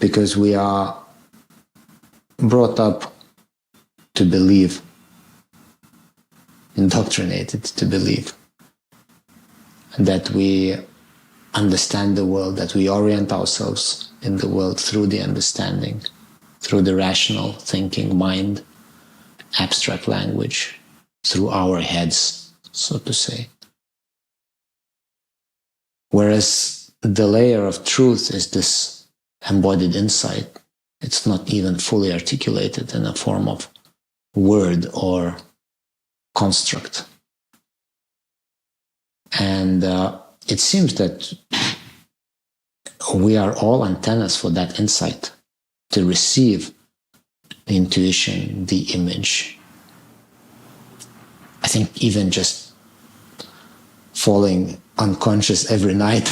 because we are brought up to believe, indoctrinated to believe, that we understand the world, that we orient ourselves in the world through the understanding, through the rational thinking mind, abstract language, through our heads, so to say. Whereas the layer of truth is this embodied insight. It's not even fully articulated in a form of word or construct. And it seems that we are all antennas for that insight, to receive the intuition, the image. I think even just falling unconscious every night